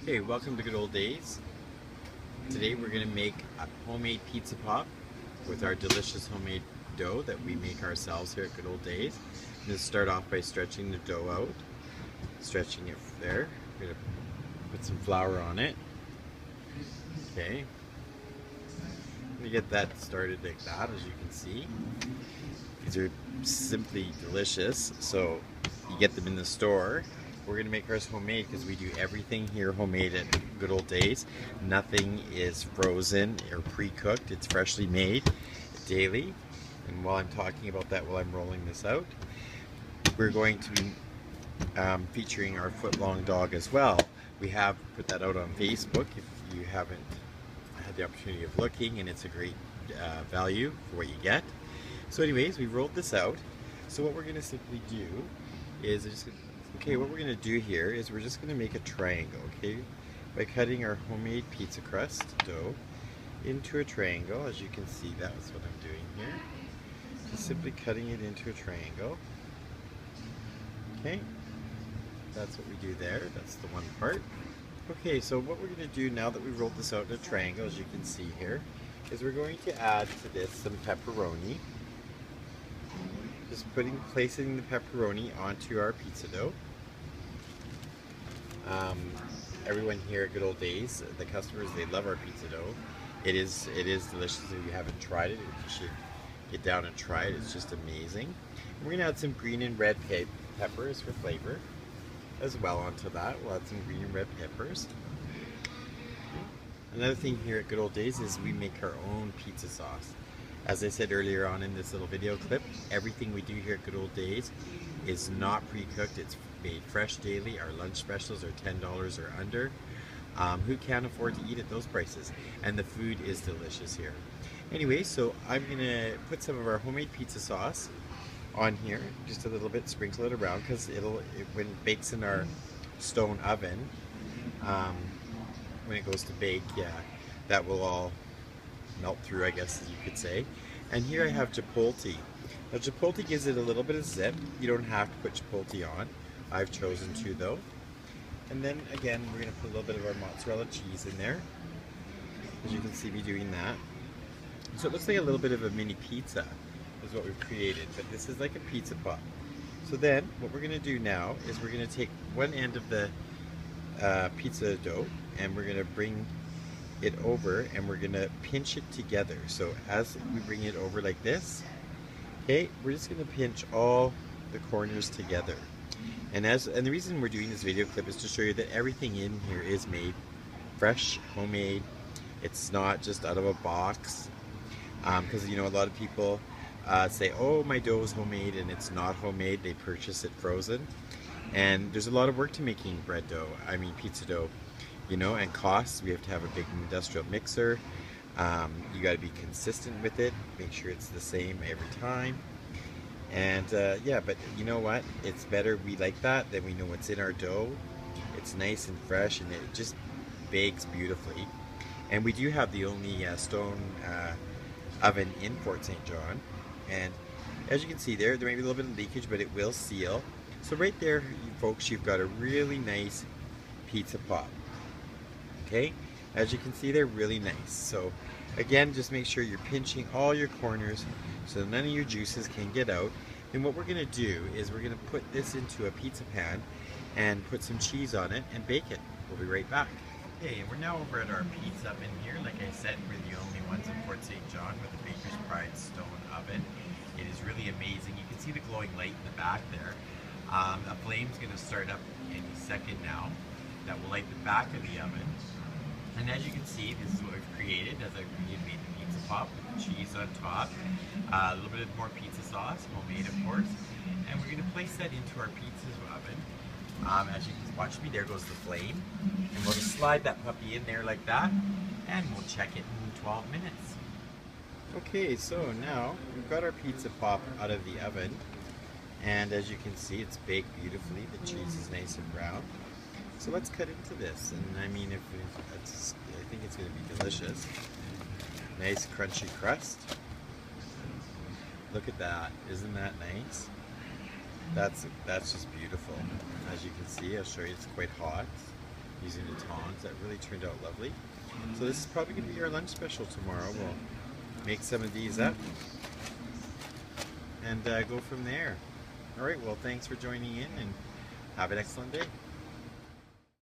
Okay, welcome to Good Old Days. Today we're going to make a homemade pizza pop with our delicious homemade dough that we make ourselves here at Good Old Days. I'm going to start off by stretching the dough out, stretching it there. I'm going to put some flour on it. Okay, I'm going to get that started like that, as you can see. These are simply delicious, so you get them in the store. We're going to make ours homemade because we do everything here homemade at Good Old Days. Nothing is frozen or pre-cooked. It's freshly made daily. And while I'm talking about that, while I'm rolling this out, we're going to be featuring our foot-long dog as well. We have put that out on Facebook if you haven't had the opportunity of looking, and it's a great value for what you get. So anyways, we rolled this out. So what we're going to simply do is what we're going to do here is we're just going to make a triangle, okay? By cutting our homemade pizza crust dough into a triangle. As you can see, that's what I'm doing here. Just simply cutting it into a triangle. Okay? That's what we do there. That's the one part. Okay, so what we're going to do now that we've rolled this out in a triangle, as you can see here, is we're going to add to this some pepperoni. Just placing the pepperoni onto our pizza dough. Everyone here at Good Old Days, the customers, they love our pizza dough. It is delicious. If you haven't tried it, you should get down and try it. It's just amazing. We're going to add some green and red peppers for flavor as well onto that. We'll add some green and red peppers. Another thing here at Good Old Days is we make our own pizza sauce. As I said earlier on in this little video clip, everything we do here at Good Old Days is not pre-cooked. It's made fresh daily. Our lunch specials are $10 or under. Who can afford to eat at those prices? And the food is delicious here. Anyway, so I'm going to put some of our homemade pizza sauce on here, just a little bit, sprinkle it around, because when it bakes in our stone oven, when it goes to bake, that will all melt through, I guess as you could say. And here I have chipotle. Now chipotle gives it a little bit of zip. You don't have to put chipotle on. I've chosen to though. And then again, we're going to put a little bit of our mozzarella cheese in there. As you can see me doing that. So it looks like a little bit of a mini pizza is what we've created, but this is like a pizza pop. So then what we're going to do now is we're going to take one end of the pizza dough and we're going to bring it over and we're going to pinch it together. So as we bring it over like this, okay, we're just going to pinch all the corners together. And the reason we're doing this video clip is to show you that everything in here is made fresh, homemade. It's not just out of a box, because you know a lot of people say, oh, my dough is homemade, and it's not homemade. They purchase it frozen, and there's a lot of work to making pizza dough, you know, and costs. We have to have a big industrial mixer. You got to be consistent with it, make sure it's the same every time. And yeah, but you know what? It's better we like that than we know what's in our dough. It's nice and fresh, and it just bakes beautifully. And we do have the only stone oven in Fort St. John. And as you can see there may be a little bit of leakage, but it will seal. So right there, folks, you've got a really nice pizza pop. Okay, as you can see, they're really nice. So again, just make sure you're pinching all your corners so none of your juices can get out. And what we're going to do is we're going to put this into a pizza pan and put some cheese on it and bake it. We'll be right back. Okay, and we're now over at our pizza oven here. Like I said, we're the only ones in Fort St. John with a Baker's Pride stone oven. It is really amazing. You can see the glowing light in the back there. A flame's going to start up any second now. That will light the back of the oven. And as you can see, this is what we've created. As I've made the pizza pop with cheese on top, a little bit more pizza sauce, homemade of course, and we're going to place that into our pizza oven. As you can watch me, there goes the flame, and we'll just slide that puppy in there like that, and we'll check it in 12 minutes. Okay, so now we've got our pizza pop out of the oven, and as you can see, it's baked beautifully. The cheese is nice and brown. So let's cut into this, and I mean, I think it's going to be delicious. Nice crunchy crust. Look at that, isn't that nice? That's just beautiful. As you can see, I'll show you, it's quite hot. using the tongs. That really turned out lovely. So this is probably going to be our lunch special tomorrow. We'll make some of these up and go from there. All right, well, thanks for joining in and have an excellent day.